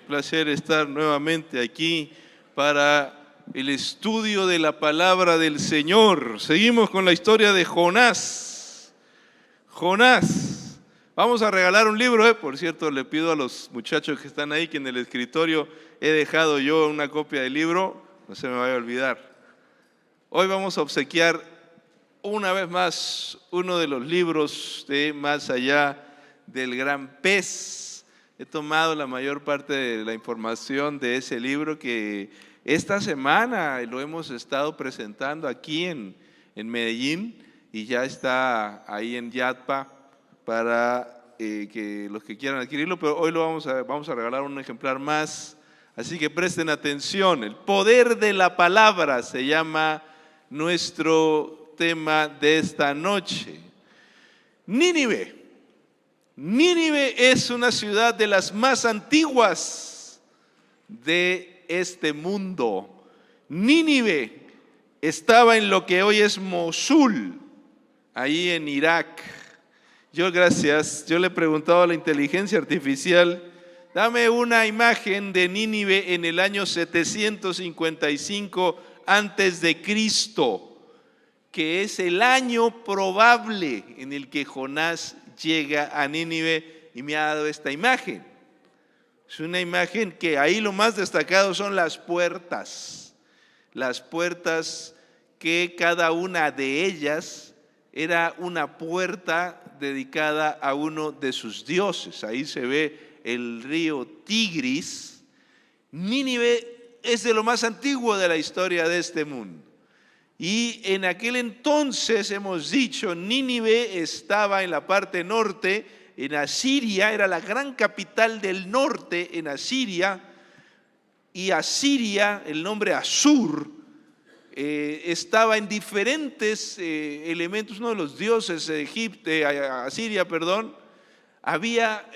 Placer estar nuevamente aquí para el estudio de la palabra del Señor. Seguimos con la historia de Jonás. Jonás. Vamos a regalar un libro, Por cierto, le pido a los muchachos que están ahí que en el escritorio he dejado yo una copia del libro, no se me vaya a olvidar. Hoy vamos a obsequiar una vez más uno de los libros de Más allá del gran pez. He tomado la mayor parte de la información de ese libro que esta semana lo hemos estado presentando aquí en Medellín y ya está ahí en Yadpa para que los que quieran adquirirlo, pero hoy vamos a regalar un ejemplar más, así que presten atención. El poder de la palabra se llama nuestro tema de esta noche. Nínive. Nínive es una ciudad de las más antiguas de este mundo. Nínive estaba en lo que hoy es Mosul, ahí en Irak. Yo le he preguntado a la inteligencia artificial, dame una imagen de Nínive en el año 755 antes de Cristo, que es el año probable en el que Jonás llega a Nínive, y me ha dado esta imagen. Es una imagen que ahí lo más destacado son las puertas que cada una de ellas era una puerta dedicada a uno de sus dioses. Ahí se ve el río Tigris. Nínive es de lo más antiguo de la historia de este mundo. Y en aquel entonces, hemos dicho, Nínive estaba en la parte norte, en Asiria, era la gran capital del norte en Asiria, y Asiria, el nombre Asur, estaba en diferentes elementos. Uno de los dioses de Asiria,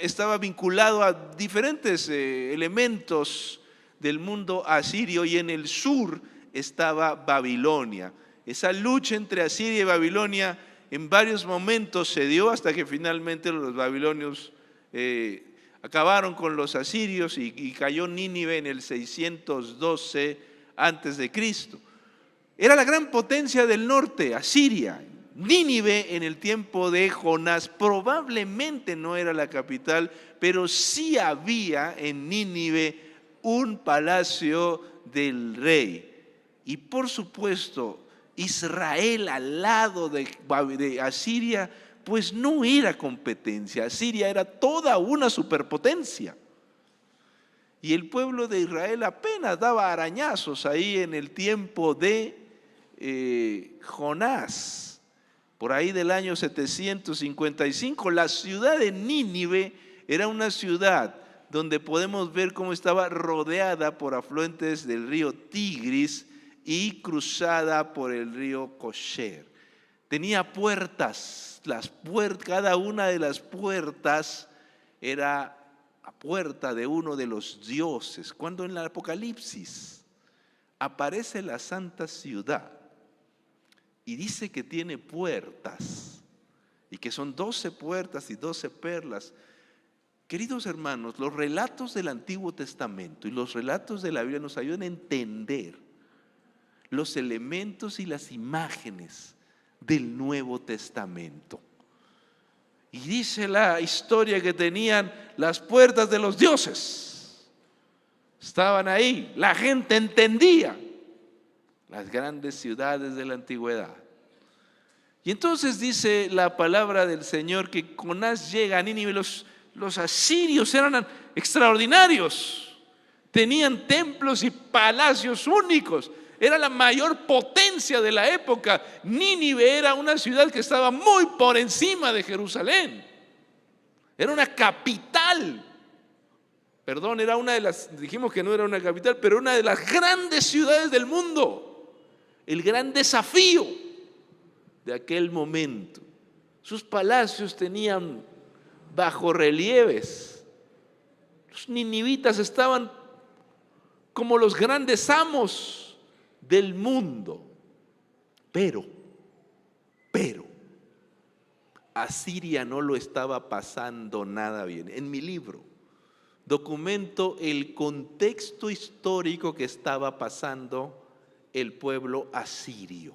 estaba vinculado a diferentes elementos del mundo asirio, y en el sur estaba Babilonia. Esa lucha entre Asiria y Babilonia en varios momentos se dio hasta que finalmente los babilonios acabaron con los asirios y cayó Nínive en el 612 antes de Cristo. Era la gran potencia del norte, Asiria. Nínive en el tiempo de Jonás probablemente no era la capital, pero sí había en Nínive un palacio del rey. Y por supuesto, Israel al lado de Asiria, pues no era competencia. Asiria era toda una superpotencia. Y el pueblo de Israel apenas daba arañazos ahí en el tiempo de Jonás. Por ahí del año 755, la ciudad de Nínive era una ciudad donde podemos ver cómo estaba rodeada por afluentes del río Tigris y cruzada por el río Kosher. Tenía puertas, cada una de las puertas era la puerta de uno de los dioses. Cuando en el Apocalipsis aparece la santa ciudad y dice que tiene puertas y que son 12 puertas y 12 perlas, queridos hermanos, los relatos del Antiguo Testamento y los relatos de la Biblia nos ayudan a entender los elementos y las imágenes del Nuevo Testamento. Y dice la historia que tenían las puertas de los dioses. Estaban ahí, la gente entendía las grandes ciudades de la antigüedad. Y entonces dice la palabra del Señor que Jonás llega a Nínive. Los asirios eran extraordinarios, tenían templos y palacios únicos. Era la mayor potencia de la época. Nínive era una ciudad que estaba muy por encima de Jerusalén. Era una capital. Era una de las, dijimos que no era una capital, pero una de las grandes ciudades del mundo. El gran desafío de aquel momento. Sus palacios tenían bajorrelieves. Los ninivitas estaban como los grandes amos del mundo, pero Asiria no lo estaba pasando nada bien. En mi libro documento el contexto histórico que estaba pasando el pueblo asirio.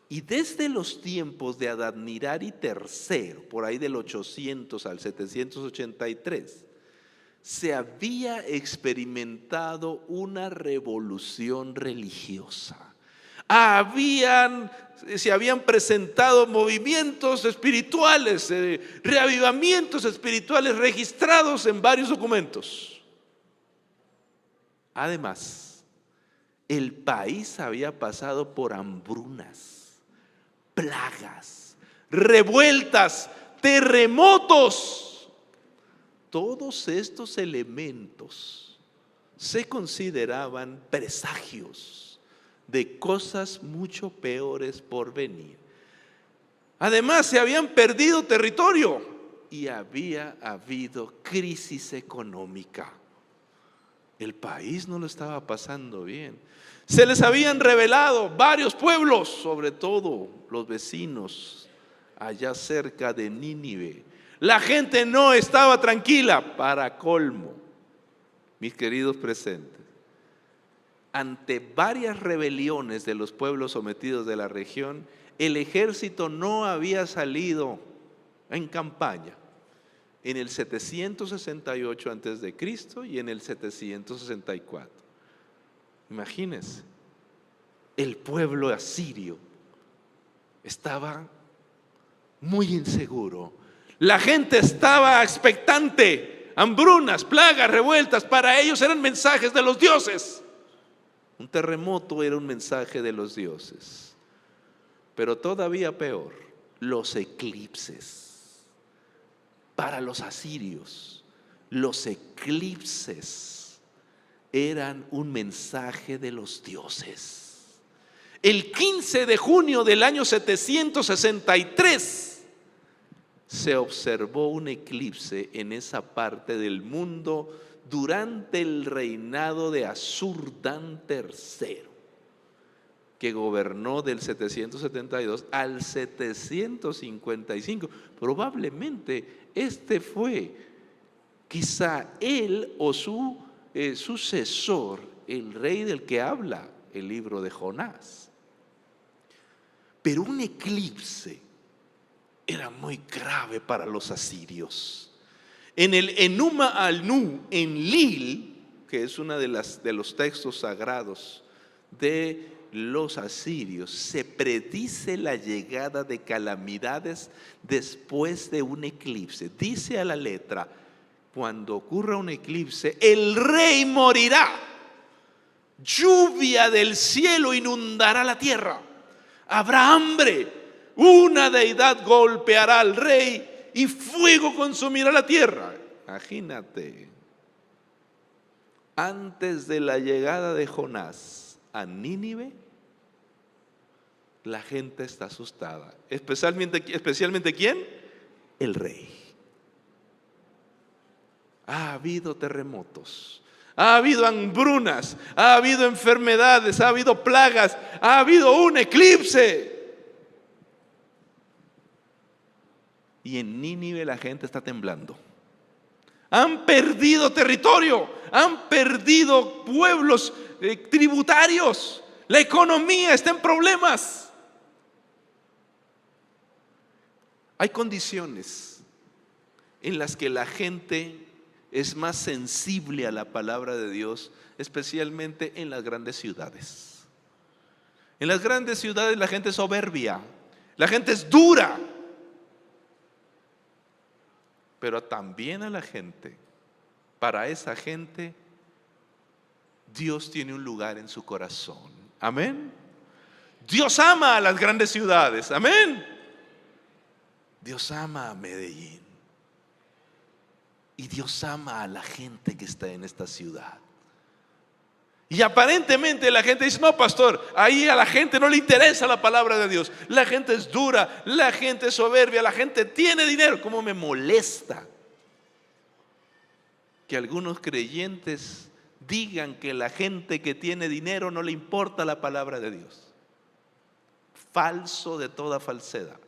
Y desde los tiempos de Adad-nirari III, por ahí del 800 al 783, se había experimentado una revolución religiosa. Se habían presentado movimientos espirituales, reavivamientos espirituales registrados en varios documentos. Además, el país había pasado por hambrunas, plagas, revueltas, terremotos. Todos estos elementos se consideraban presagios de cosas mucho peores por venir. Además, se habían perdido territorio y había habido crisis económica. El país no lo estaba pasando bien. Se les habían revelado varios pueblos, sobre todo los vecinos allá cerca de Nínive. La gente no estaba tranquila, para colmo, mis queridos presentes. Ante varias rebeliones de los pueblos sometidos de la región, el ejército no había salido en campaña en el 768 antes de Cristo y en el 764. Imagínense, el pueblo asirio estaba muy inseguro. La gente estaba expectante. Hambrunas, plagas, revueltas, para ellos eran mensajes de los dioses. Un terremoto era un mensaje de los dioses. Pero todavía peor, los eclipses. Para los asirios, los eclipses eran un mensaje de los dioses. El 15 de junio del año 763 se observó un eclipse en esa parte del mundo durante el reinado de Asurdan III, que gobernó del 772 al 755. Probablemente este fue quizá él o su sucesor, el rey del que habla el libro de Jonás. Pero un eclipse era muy grave para los asirios. En el Enuma Alnu, en Lil, que es uno de los textos sagrados de los asirios, se predice la llegada de calamidades después de un eclipse. Dice a la letra: cuando ocurra un eclipse, el rey morirá, lluvia del cielo inundará la tierra, habrá hambre, una deidad golpeará al rey y fuego consumirá la tierra. Imagínate, antes de la llegada de Jonás a Nínive, la gente está asustada. Especialmente ¿quién? El rey. Ha habido terremotos, ha habido hambrunas, ha habido enfermedades, ha habido plagas, ha habido un eclipse. Y en Nínive la gente está temblando. Han perdido territorio, han perdido pueblos tributarios. La economía está en problemas. Hay condiciones en las que la gente es más sensible a la palabra de Dios, especialmente en las grandes ciudades. En las grandes ciudades la gente es soberbia, la gente es dura. Pero también a la gente, para esa gente, Dios tiene un lugar en su corazón. Amén. Dios ama a las grandes ciudades. Amén. Dios ama a Medellín. Y Dios ama a la gente que está en esta ciudad. Y aparentemente la gente dice: no, pastor, ahí a la gente no le interesa la palabra de Dios. La gente es dura, la gente es soberbia, la gente tiene dinero. ¿Cómo me molesta que algunos creyentes digan que la gente que tiene dinero no le importa la palabra de Dios? Falso de toda falsedad.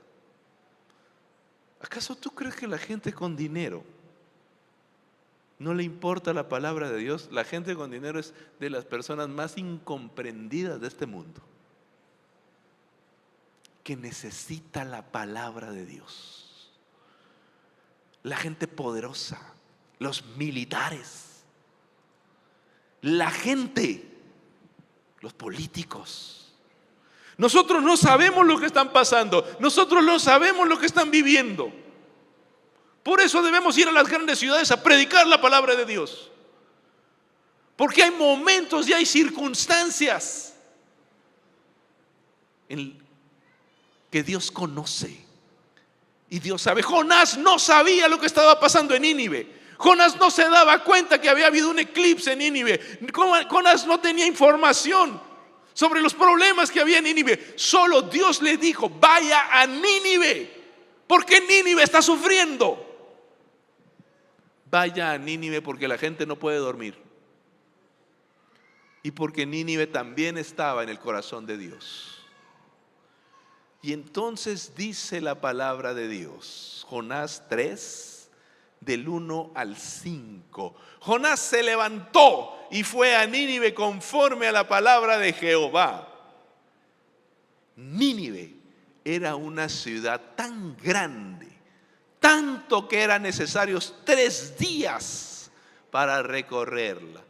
¿Acaso tú crees que la gente con dinero no le importa la palabra de Dios. La gente con dinero es de las personas más incomprendidas de este mundo, que necesita la palabra de Dios. La gente poderosa, los militares, la gente, los políticos. Nosotros no sabemos lo que están pasando, nosotros no sabemos lo que están viviendo. Por eso debemos ir a las grandes ciudades a predicar la palabra de Dios. Porque hay momentos y hay circunstancias que Dios conoce y Dios sabe. Jonás no sabía lo que estaba pasando en Nínive. Jonás no se daba cuenta que había habido un eclipse en Nínive. Jonás no tenía información sobre los problemas que había en Nínive. Solo Dios le dijo: vaya a Nínive, porque Nínive está sufriendo. Vaya a Nínive porque la gente no puede dormir, y porque Nínive también estaba en el corazón de Dios. Y entonces dice la palabra de Dios, Jonás 3, del 1 al 5. Jonás se levantó y fue a Nínive conforme a la palabra de Jehová. Nínive era una ciudad tan grande, tanto que eran necesarios 3 días para recorrerla.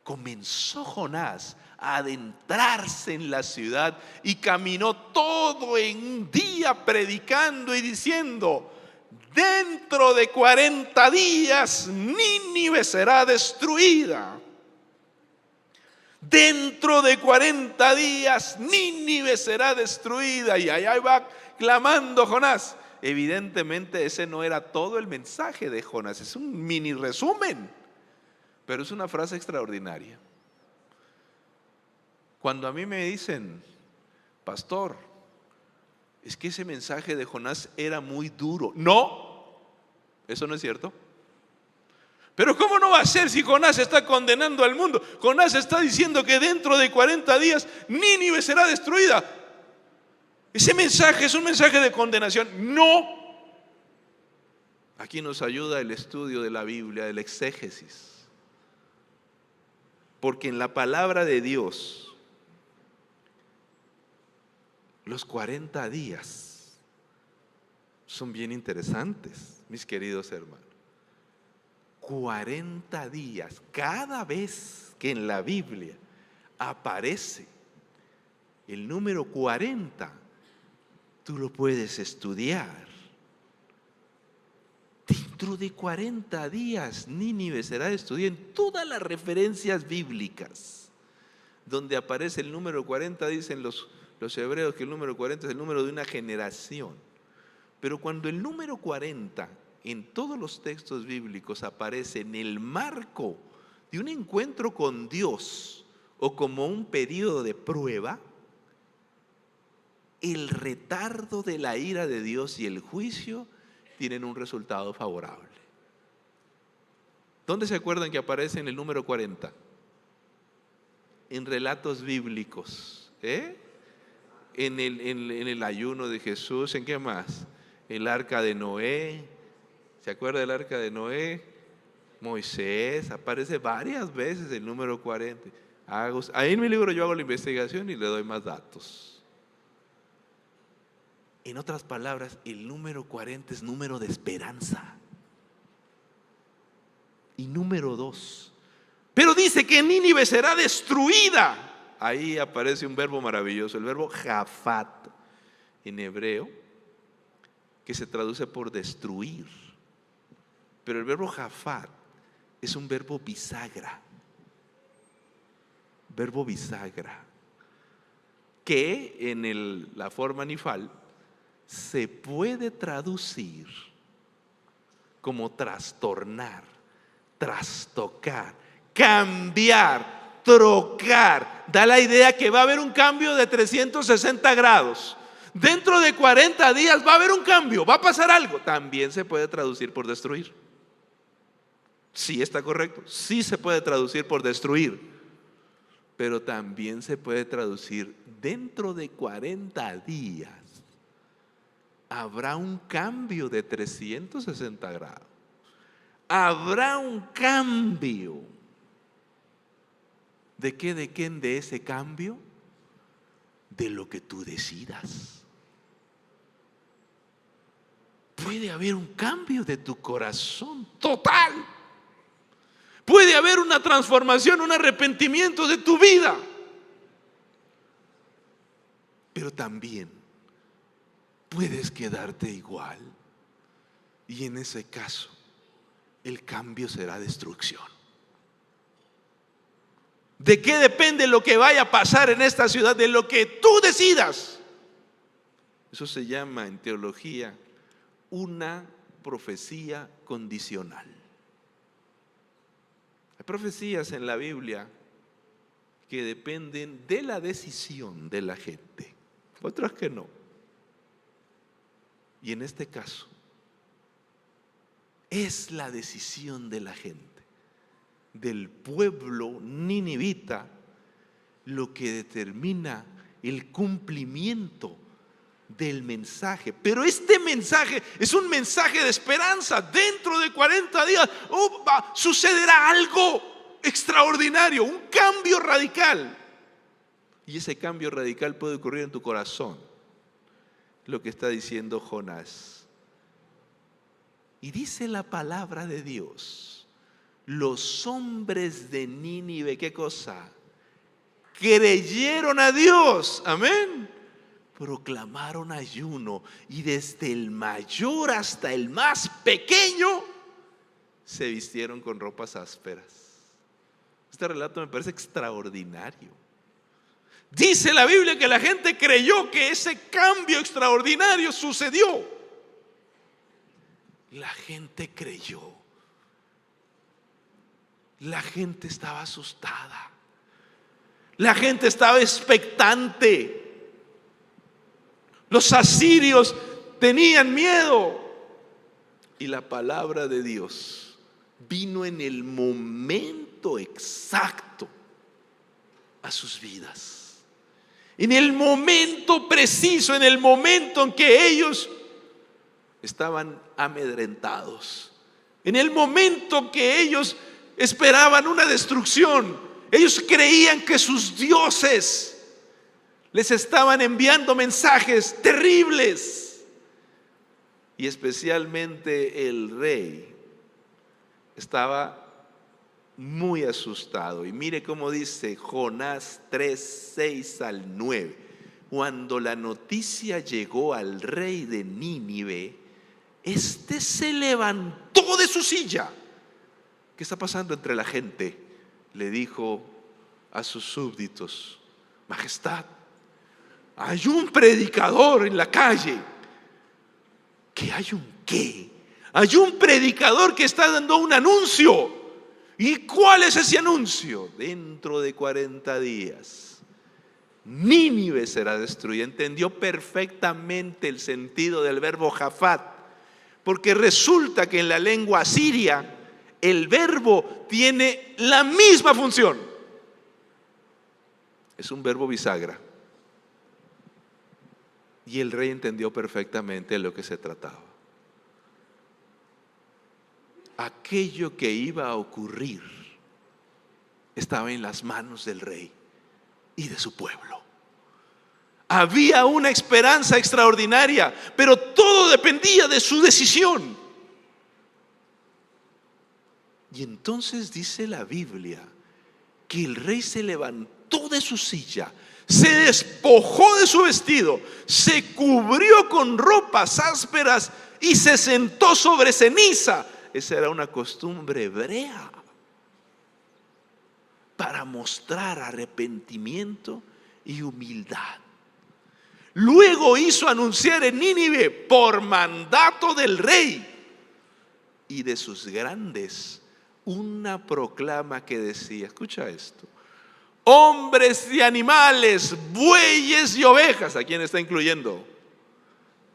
Comenzó Jonás a adentrarse en la ciudad y caminó todo en un día predicando y diciendo: dentro de 40 días Nínive será destruida. Dentro de 40 días Nínive será destruida. Y allá va clamando Jonás. Evidentemente ese no era todo el mensaje de Jonás, es un mini resumen, pero es una frase extraordinaria. Cuando a mí me dicen: pastor, es que ese mensaje de Jonás era muy duro. No, eso no es cierto. Pero ¿cómo no va a ser si Jonás está condenando al mundo? Jonás está diciendo que dentro de 40 días Nínive será destruida. Ese mensaje es un mensaje de condenación. No. Aquí nos ayuda el estudio de la Biblia, el exégesis. Porque en la palabra de Dios, los 40 días son bien interesantes, mis queridos hermanos. 40 días, cada vez que en la Biblia aparece el número 40, tú lo puedes estudiar. Dentro de 40 días Nínive será destruida. En todas las referencias bíblicas donde aparece el número 40, dicen los hebreos que el número 40 es el número de una generación. Pero cuando el número 40 en todos los textos bíblicos aparece en el marco de un encuentro con Dios o como un periodo de prueba, el retardo de la ira de Dios y el juicio tienen un resultado favorable. ¿Dónde se acuerdan que aparece en el número 40? En relatos bíblicos, en el ayuno de Jesús. ¿En qué más? El arca de Noé. ¿Se acuerda del arca de Noé? Moisés. Aparece varias veces el número 40. Ahí en mi libro yo hago la investigación y le doy más datos. En otras palabras, el número 40 es número de esperanza. Y número 2, pero dice que Nínive será destruida. Ahí aparece un verbo maravilloso, el verbo jafat en hebreo, que se traduce por destruir. Pero el verbo jafat es un verbo bisagra. Verbo bisagra, que en la forma nifal se puede traducir como trastornar, trastocar, cambiar, trocar. Da la idea que va a haber un cambio de 360 grados. Dentro de 40 días va a haber un cambio, va a pasar algo. También se puede traducir por destruir. Sí, está correcto. Sí se puede traducir por destruir. Pero también se puede traducir: dentro de 40 días habrá un cambio de 360 grados. habrá un cambio. ¿De qué? ¿De quién? De ese cambio, de lo que tú decidas. Puede haber un cambio de tu corazón total. Puede haber una transformación, un arrepentimiento de tu vida. Pero también puedes quedarte igual. Y en ese caso, el cambio será destrucción. ¿De qué depende lo que vaya a pasar en esta ciudad? De lo que tú decidas. Eso se llama en teología una profecía condicional. Hay profecías en la Biblia que dependen de la decisión de la gente, otras que no. Y en este caso, es la decisión de la gente, del pueblo ninivita, lo que determina el cumplimiento del mensaje. Pero este mensaje es un mensaje de esperanza. Dentro de 40 días sucederá algo extraordinario, un cambio radical. Y ese cambio radical puede ocurrir en tu corazón. Lo que está diciendo Jonás. Y dice la palabra de Dios: los hombres de Nínive, ¿qué cosa? Creyeron a Dios, amén. Proclamaron ayuno, y desde el mayor hasta el más pequeño se vistieron con ropas ásperas. Este relato me parece extraordinario. Dice la Biblia que la gente creyó que ese cambio extraordinario sucedió. La gente creyó. La gente estaba asustada. La gente estaba expectante. Los asirios tenían miedo. Y la palabra de Dios vino en el momento exacto a sus vidas. En el momento preciso, en el momento en que ellos estaban amedrentados. En el momento que ellos esperaban una destrucción. Ellos creían que sus dioses les estaban enviando mensajes terribles. Y especialmente el rey estaba muy asustado. Y mire cómo dice Jonás 3, 6 al 9. Cuando la noticia llegó al rey de Nínive, este se levantó de su silla. ¿Qué está pasando entre la gente? Le dijo a sus súbditos: Majestad, hay un predicador en la calle. ¿Qué hay un qué? Hay un predicador que está dando un anuncio. ¿Y cuál es ese anuncio? Dentro de 40 días Nínive será destruida. Entendió perfectamente el sentido del verbo jafat, porque resulta que en la lengua asiria el verbo tiene la misma función. Es un verbo bisagra. Y el rey entendió perfectamente de lo que se trataba. Aquello que iba a ocurrir estaba en las manos del rey y de su pueblo. Había una esperanza extraordinaria, pero todo dependía de su decisión. Y entonces dice la Biblia que el rey se levantó de su silla, se despojó de su vestido, se cubrió con ropas ásperas y se sentó sobre ceniza. Esa era una costumbre hebrea para mostrar arrepentimiento y humildad. Luego hizo anunciar en Nínive, por mandato del rey y de sus grandes, una proclama que decía, escucha esto: hombres y animales, bueyes y ovejas. ¿A quién está incluyendo?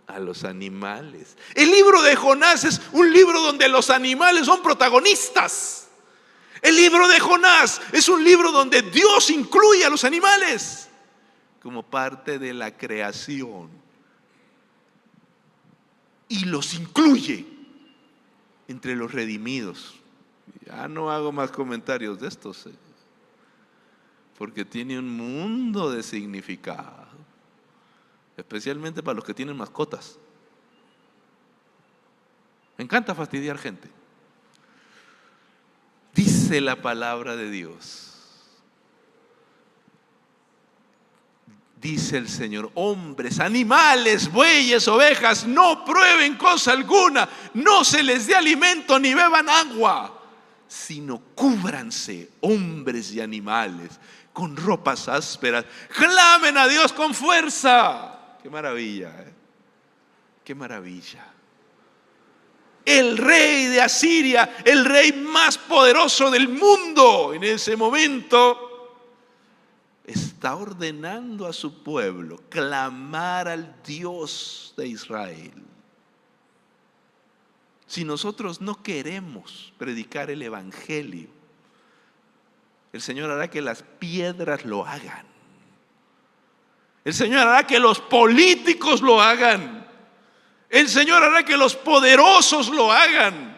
A los animales. El libro de Jonás es un libro donde los animales son protagonistas. El libro de Jonás es un libro donde Dios incluye a los animales como parte de la creación y los incluye. entre los redimidos. Ya no hago más comentarios de estos, porque tiene un mundo de significado, especialmente para los que tienen mascotas. Me encanta fastidiar gente. Dice la palabra de Dios. Dice el Señor: hombres, animales, bueyes, ovejas, no prueben cosa alguna, no se les dé alimento ni beban agua, sino cúbranse, hombres y animales, con ropas ásperas, clamen a Dios con fuerza. Qué maravilla, qué maravilla. El rey de Asiria, el rey más poderoso del mundo en ese momento, está ordenando a su pueblo clamar al Dios de Israel. Si nosotros no queremos predicar el evangelio, el Señor hará que las piedras lo hagan. El Señor hará que los políticos lo hagan. El Señor hará que los poderosos lo hagan.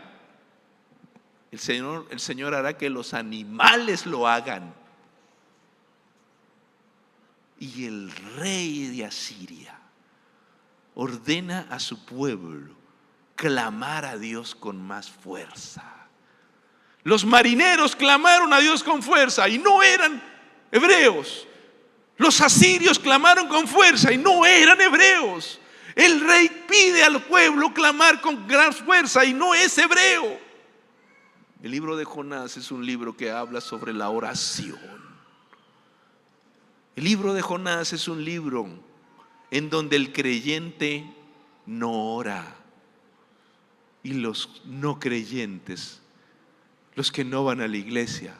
El Señor hará que los animales lo hagan. Y el rey de Asiria ordena a su pueblo clamar a Dios con más fuerza. Los marineros clamaron a Dios con fuerza y no eran hebreos. Los asirios clamaron con fuerza y no eran hebreos. El rey pide al pueblo clamar con gran fuerza y no es hebreo. El libro de Jonás es un libro que habla sobre la oración. El libro de Jonás es un libro en donde el creyente no ora y los no creyentes, los que no van a la iglesia,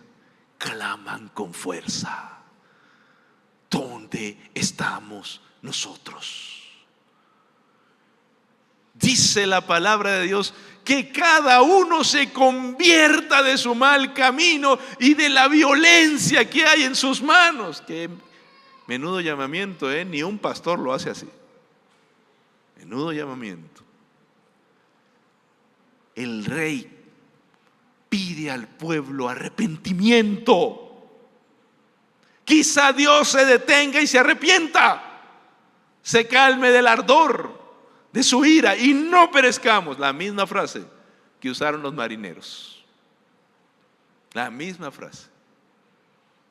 claman con fuerza. ¿Dónde estamos nosotros? Dice la palabra de Dios que cada uno se convierta de su mal camino y de la violencia que hay en sus manos. Que menudo llamamiento, ni un pastor lo hace así. Menudo llamamiento. El rey pide al pueblo arrepentimiento. Quizá Dios se detenga y se arrepienta, se calme del ardor de su ira y no perezcamos. La misma frase que usaron los marineros. La misma frase.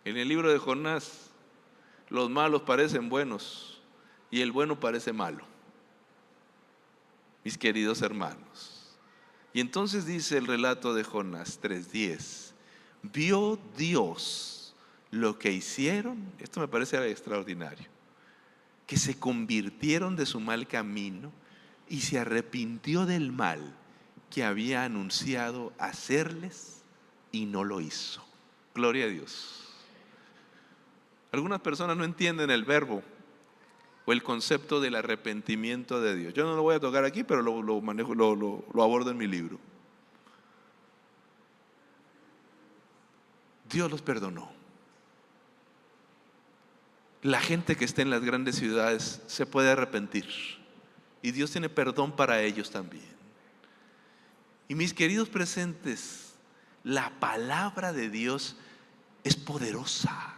En el libro de Jonás, los malos parecen buenos y el bueno parece malo, mis queridos hermanos. Y entonces dice el relato de Jonás 3:10: vio Dios lo que hicieron. Esto me parece extraordinario, que se convirtieron de su mal camino y se arrepintió del mal que había anunciado hacerles y no lo hizo. Gloria a Dios. Algunas personas no entienden el verbo o el concepto del arrepentimiento de Dios. Yo no lo voy a tocar aquí, pero lo manejo, lo abordo en mi libro. Dios los perdonó. La gente que está en las grandes ciudades se puede arrepentir y Dios tiene perdón para ellos también. Y mis queridos presentes, la palabra de Dios es poderosa.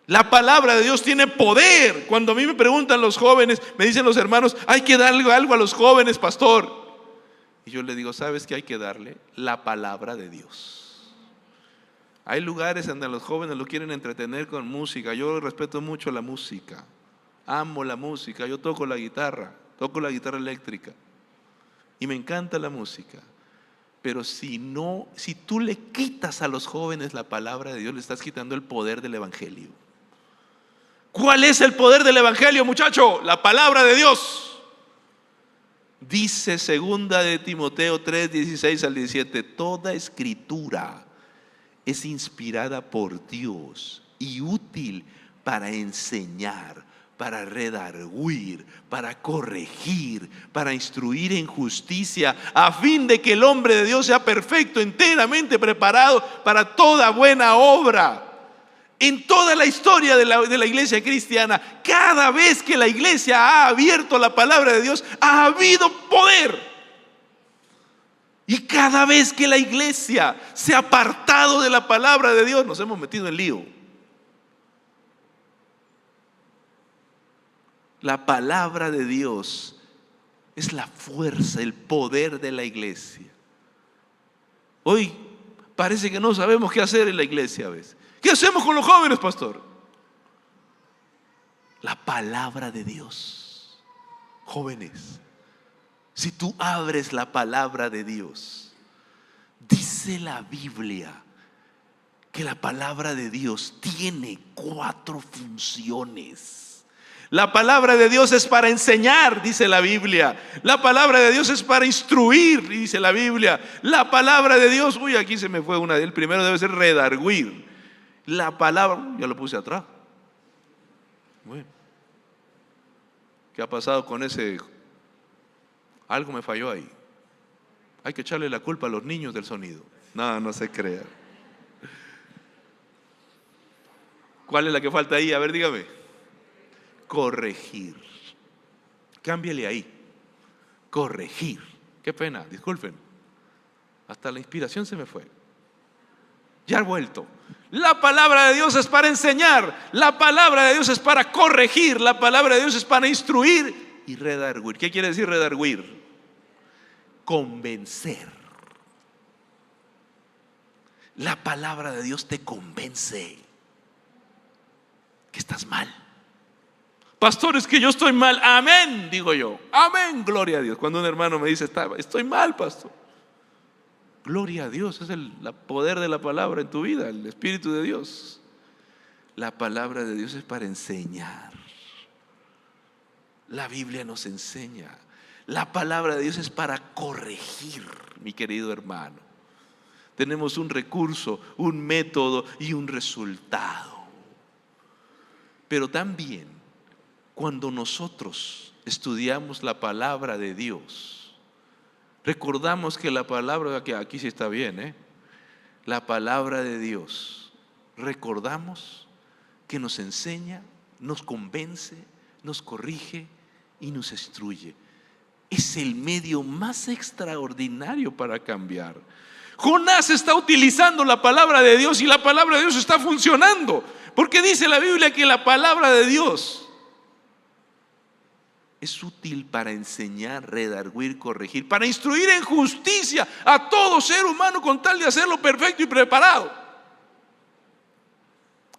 La palabra de Dios tiene poder. Cuando a mí me preguntan los jóvenes, me dicen los hermanos: hay que darle algo a los jóvenes, pastor. Y yo le digo: ¿sabes qué hay que darle? La palabra de Dios. Hay lugares donde los jóvenes lo quieren entretener con música. Yo respeto mucho la música, amo la música. Yo toco la guitarra eléctrica y me encanta la música. Pero si tú le quitas a los jóvenes la palabra de Dios, le estás quitando el poder del evangelio. ¿Cuál es el poder del evangelio, muchacho? La palabra de Dios. Dice 2 de Timoteo 3:16 al 17: toda escritura es inspirada por Dios y útil para enseñar, para redarguir, para corregir, para instruir en justicia, a fin de que el hombre de Dios sea perfecto, enteramente preparado para toda buena obra. En toda la historia de la iglesia cristiana, cada vez que la iglesia ha abierto la palabra de Dios, ha habido poder. Y cada vez que la iglesia se ha apartado de la palabra de Dios, nos hemos metido en lío. La palabra de Dios es la fuerza, el poder de la iglesia. Hoy parece que no sabemos qué hacer en la iglesia a veces. ¿Qué hacemos con los jóvenes, pastor? La palabra de Dios. Jóvenes, si tú abres la palabra de Dios, dice la Biblia que la palabra de Dios tiene 4 funciones. La palabra de Dios es para enseñar, dice la Biblia. La palabra de Dios es para instruir, dice la Biblia. La palabra de Dios, aquí se me fue una. El primero debe ser redarguir. La palabra, ya lo puse atrás. Bueno, ¿qué ha pasado con ese? Algo me falló ahí. Hay que echarle la culpa a los niños del sonido. No se crea. ¿Cuál es la que falta ahí? A ver, dígame. Corregir. Cámbiale ahí. Corregir. Qué pena, disculpen. Hasta la inspiración se me fue. Ya he vuelto. La palabra de Dios es para enseñar. La palabra de Dios es para corregir. La palabra de Dios es para instruir y redarguir. ¿Qué quiere decir redarguir? Convencer. La palabra de Dios te convence que estás mal. Pastor, es que yo estoy mal. Amén, digo yo. Amén, gloria a Dios. Cuando un hermano me dice, estoy mal, pastor. Gloria a Dios, es el poder de la palabra en tu vida, el Espíritu de Dios. La palabra de Dios es para enseñar. La Biblia nos enseña. La palabra de Dios es para corregir, mi querido hermano. Tenemos un recurso, un método y un resultado. Pero también, cuando nosotros estudiamos la palabra de Dios, recordamos que la palabra, que aquí sí está bien, la palabra de Dios, recordamos que nos enseña, nos convence, nos corrige y nos instruye. Es el medio más extraordinario para cambiar. Jonás está utilizando la palabra de Dios y la palabra de Dios está funcionando, porque dice la Biblia que la palabra de Dios es útil para enseñar, redarguir, corregir, para instruir en justicia a todo ser humano con tal de hacerlo perfecto y preparado,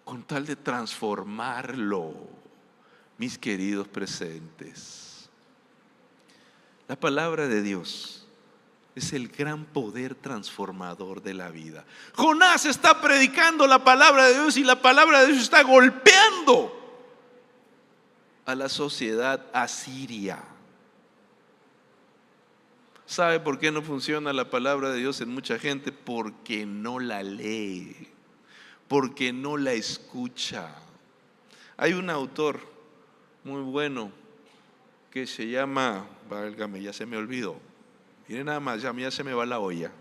con tal de transformarlo, mis queridos presentes. La palabra de Dios es el gran poder transformador de la vida. Jonás está predicando la palabra de Dios y la palabra de Dios está golpeando a la sociedad asiria. ¿Sabe por qué no funciona la palabra de Dios en mucha gente? Porque no la lee, porque no la escucha. Hay un autor muy bueno que se llama, válgame, ya se me olvidó. Miren nada más, ya se me va la olla.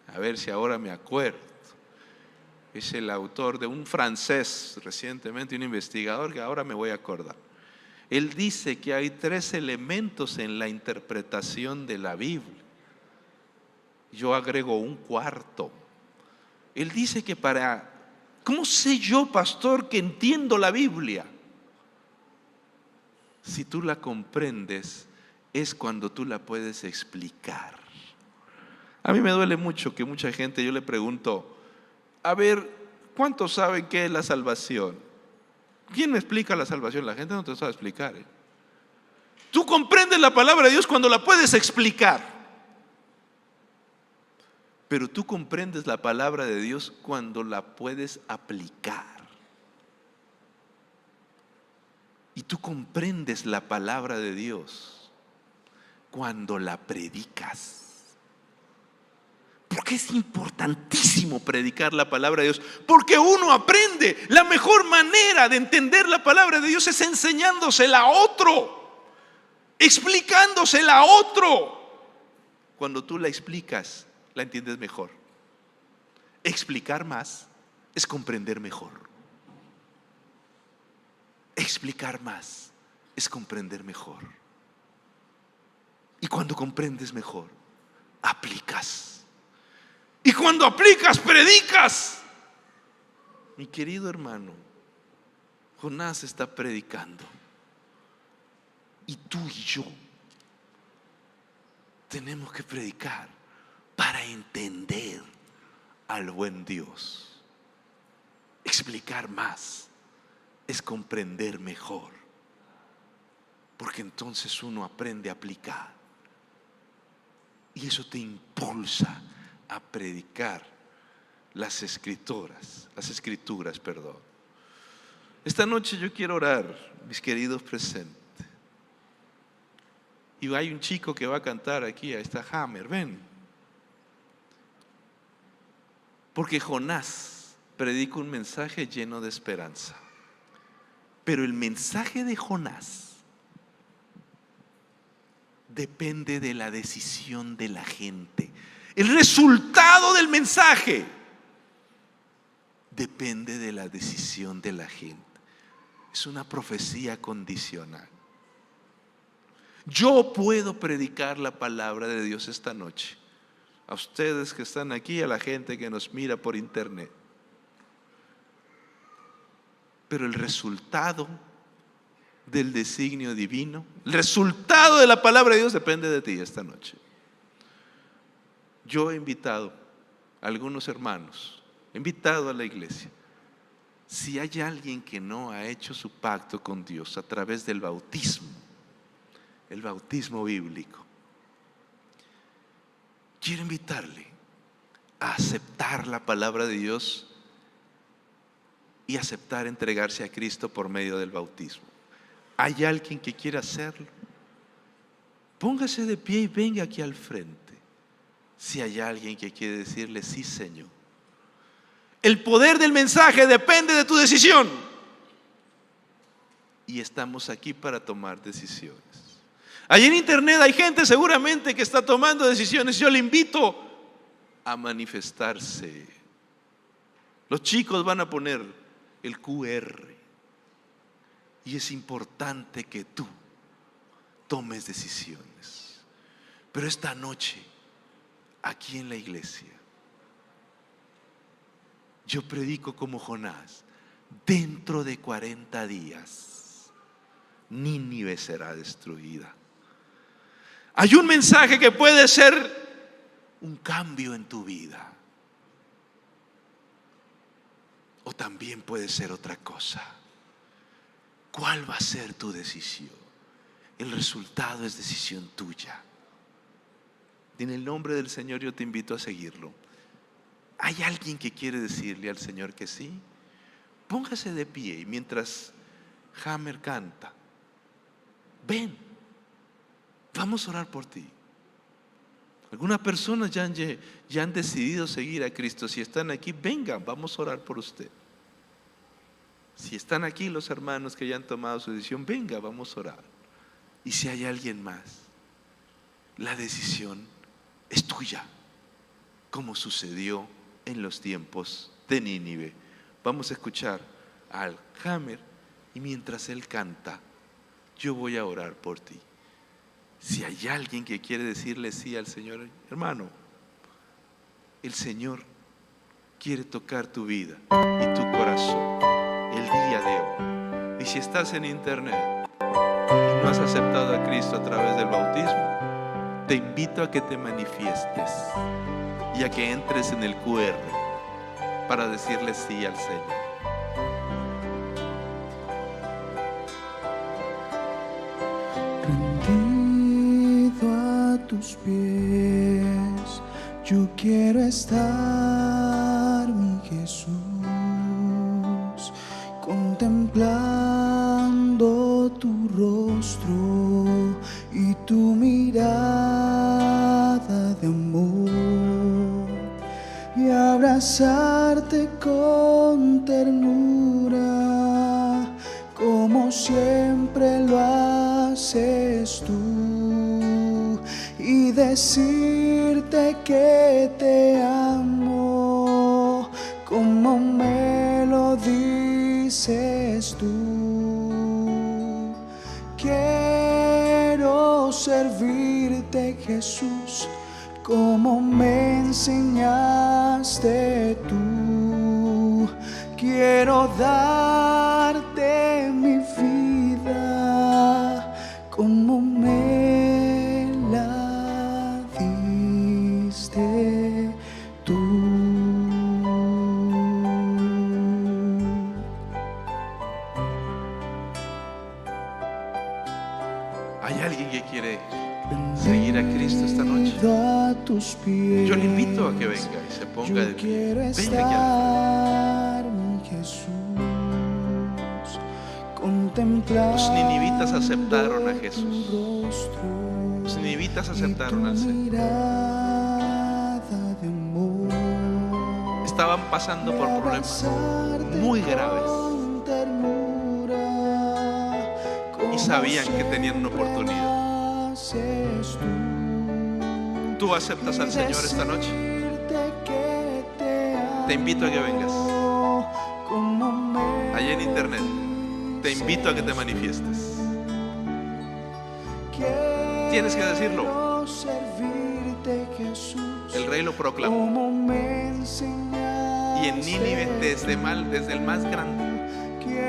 A ver si ahora me acuerdo. Es el autor de un francés, recientemente un investigador que ahora me voy a acordar. Él dice que hay 3 elementos en la interpretación de la Biblia. Yo agrego un 4. Él dice que ¿cómo sé yo, pastor, que entiendo la Biblia? Si tú la comprendes, es cuando tú la puedes explicar. A mí me duele mucho que mucha gente, yo le pregunto, a ver, ¿cuántos saben qué es la salvación? ¿Quién me explica la salvación? La gente no te sabe explicar. Tú comprendes la palabra de Dios cuando la puedes explicar. Pero tú comprendes la palabra de Dios cuando la puedes aplicar. Y tú comprendes la palabra de Dios cuando la predicas. Porque es importantísimo predicar la palabra de Dios, porque uno aprende. La mejor manera de entender la palabra de Dios es enseñándosela a otro, explicándosela a otro. Cuando tú la explicas, la entiendes mejor. Explicar más es comprender mejor. Explicar más es comprender mejor. Y cuando comprendes mejor, aplicas. Y cuando aplicas, predicas. Mi querido hermano, Jonás está predicando. Y tú y yo tenemos que predicar para entender al buen Dios. Explicar más es comprender mejor, porque entonces uno aprende a aplicar y eso te impulsa a predicar las escrituras. Esta noche yo quiero orar, mis queridos presentes. Y hay un chico que va a cantar aquí, ahí está Hammer, ven. Porque Jonás predica un mensaje lleno de esperanza. Pero el mensaje de Jonás depende de la decisión de la gente. El resultado del mensaje depende de la decisión de la gente. Es una profecía condicional. Yo puedo predicar la palabra de Dios esta noche. A ustedes que están aquí, a la gente que nos mira por internet. Pero el resultado del designio divino, el resultado de la palabra de Dios depende de ti esta noche. Yo he invitado a algunos hermanos, he invitado a la iglesia. Si hay alguien que no ha hecho su pacto con Dios a través del bautismo, el bautismo bíblico, quiero invitarle a aceptar la palabra de Dios y aceptar entregarse a Cristo por medio del bautismo. ¿Hay alguien que quiera hacerlo? Póngase de pie y venga aquí al frente. Si hay alguien que quiere decirle sí, Señor. El poder del mensaje depende de tu decisión. Y estamos aquí para tomar decisiones. Allí en internet hay gente seguramente que está tomando decisiones. Yo le invito a manifestarse. Los chicos van a poner el QR. Y es importante que tú tomes decisiones. Pero esta noche, aquí en la iglesia, yo predico como Jonás. Dentro de 40 días, Nínive será destruida. Hay un mensaje que puede ser un cambio en tu vida. O también puede ser otra cosa. ¿Cuál va a ser tu decisión? El resultado es decisión tuya. En el nombre del Señor yo te invito a seguirlo. ¿Hay alguien que quiere decirle al Señor que sí? Póngase de pie y mientras Hammer canta, ven. Vamos a orar por ti. Algunas personas ya han decidido seguir a Cristo. Si están aquí, vengan, vamos a orar por usted. Si están aquí los hermanos que ya han tomado su decisión, venga, vamos a orar. Y si hay alguien más, la decisión es tuya, como sucedió en los tiempos de Nínive. Vamos a escuchar al Hammer y mientras él canta, yo voy a orar por ti. Si hay alguien que quiere decirle sí al Señor, hermano, el Señor quiere tocar tu vida y tu corazón el día de hoy. Y si estás en internet y no has aceptado a Cristo a través del bautismo, te invito a que te manifiestes y a que entres en el QR para decirle sí al Señor. Tus pies, yo quiero estar, mi Jesús, contemplando tu rostro y tu mirada de amor y abrazarte con ternura, como siempre lo haces tú. Y decirte que te amo como me lo dices tú. Quiero servirte, Jesús, como me enseñaste tú. Quiero darte mi vida como me la diste tú. ¿Hay alguien que quiere seguir a Cristo esta noche? A tus pies, yo le invito a que venga y se ponga de pie. Venga aquí. Mi Jesús, contemplar. Los ninivitas aceptaron a Jesús. Rostro, los ninivitas aceptaron al Señor. De amor, estaban pasando por problemas muy graves y sabían que tenían una oportunidad. ¿Tú aceptas al Señor esta noche? Te invito a que vengas. Allá en internet, te invito a que te manifiestes. Tienes que decirlo. El rey lo proclamó. Y en Nínive, desde el más grande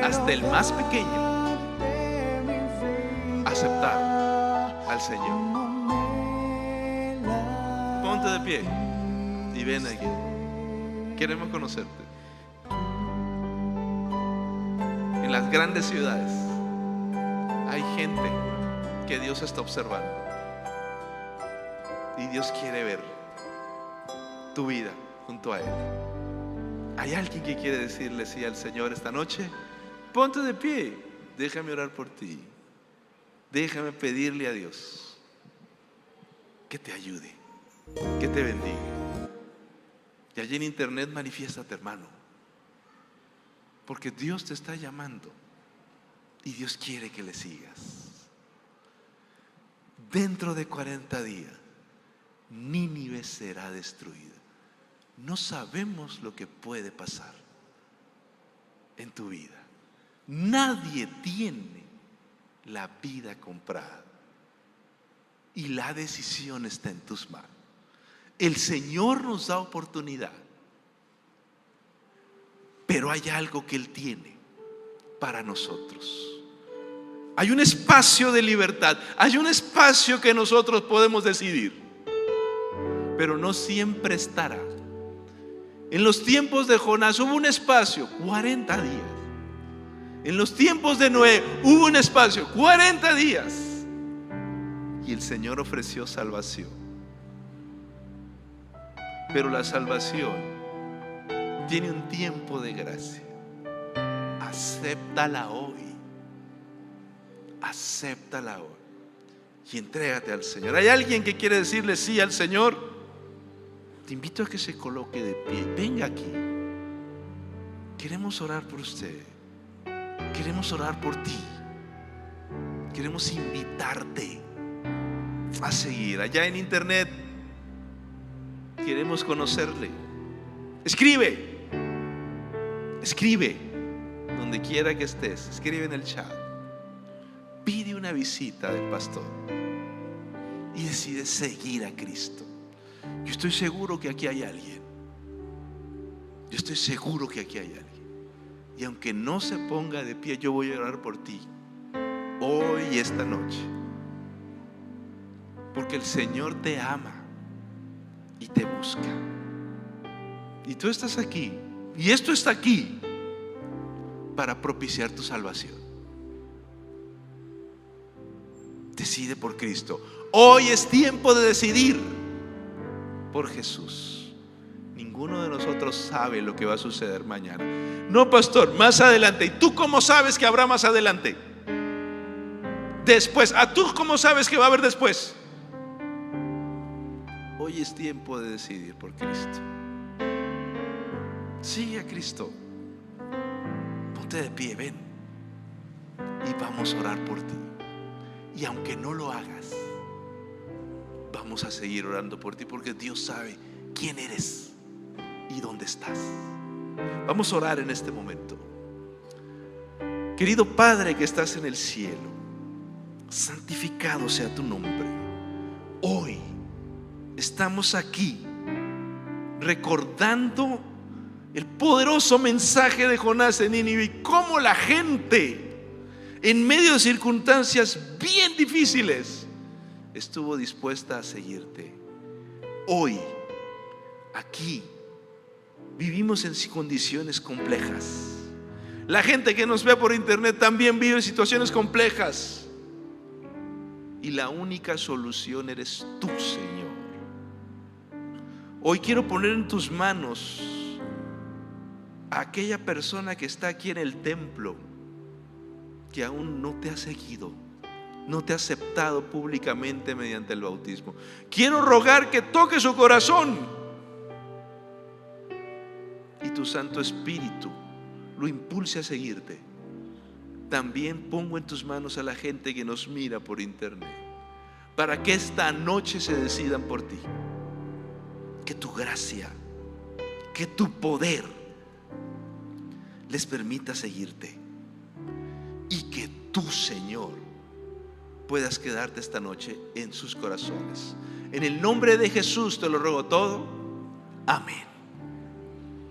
hasta el más pequeño, aceptaron al Señor. Ponte de pie y ven aquí. Queremos conocerte. En las grandes ciudades hay gente que Dios está observando y Dios quiere ver tu vida junto a Él. ¿Hay alguien que quiere decirle sí al Señor esta noche? Ponte de pie. Déjame orar por ti. Déjame pedirle a Dios que te ayude, que te bendiga. Y allí en internet manifiéstate, hermano, porque Dios te está llamando y Dios quiere que le sigas. Dentro de 40 días Nínive será destruida. No sabemos lo que puede pasar en tu vida. Nadie tiene la vida comprada y la decisión está en tus manos. El Señor nos da oportunidad, pero hay algo que Él tiene para nosotros. Hay un espacio de libertad, hay un espacio que nosotros podemos decidir, pero no siempre estará. En los tiempos de Jonás hubo un espacio, 40 días. En los tiempos de Noé hubo un espacio, 40 días. Y el Señor ofreció salvación. Pero la salvación tiene un tiempo de gracia. Acéptala hoy. Acéptala hoy. Y entrégate al Señor. ¿Hay alguien que quiere decirle sí al Señor? Te invito a que se coloque de pie. Venga aquí. Queremos orar por usted. Queremos orar por ti. Queremos invitarte a seguir. Allá en internet queremos conocerle. Escribe. Escribe donde quiera que estés. Escribe en el chat. Pide una visita del pastor y decide seguir a Cristo. Yo estoy seguro que aquí hay alguien. Yo estoy seguro que aquí hay alguien. Y aunque no se ponga de pie, yo voy a orar por ti hoy y esta noche. Porque el Señor te ama y te busca. Y tú estás aquí. Y esto está aquí para propiciar tu salvación. Decide por Cristo. Hoy es tiempo de decidir por Jesús. Ninguno de nosotros sabe lo que va a suceder mañana. No, pastor, más adelante. ¿Y tú cómo sabes que habrá más adelante? Después. ¿A tú cómo sabes que va a haber después? Hoy es tiempo de decidir por Cristo. Sigue a Cristo. Ponte de pie, ven. Y vamos a orar por ti. Y aunque no lo hagas, vamos a seguir orando por ti, porque Dios sabe quién eres y dónde estás. Vamos a orar en este momento. Querido Padre que estás en el cielo, santificado sea tu nombre. Hoy estamos aquí recordando el poderoso mensaje de Jonás en Nínive y cómo la gente, en medio de circunstancias bien difíciles, estuvo dispuesta a seguirte. Hoy, aquí, vivimos en condiciones complejas. La gente que nos ve por internet también vive situaciones complejas. Y la única solución eres tú, Señor. Hoy quiero poner en tus manos a aquella persona que está aquí en el templo, que aún no te ha seguido, no te ha aceptado públicamente mediante el bautismo. Quiero rogar que toque su corazón y tu Santo Espíritu lo impulse a seguirte. También pongo en tus manos a la gente que nos mira por internet, para que esta noche se decidan por ti. Que tu gracia, que tu poder les permita seguirte, y que tú, Señor, puedas quedarte esta noche en sus corazones. En el nombre de Jesús te lo ruego todo. Amén.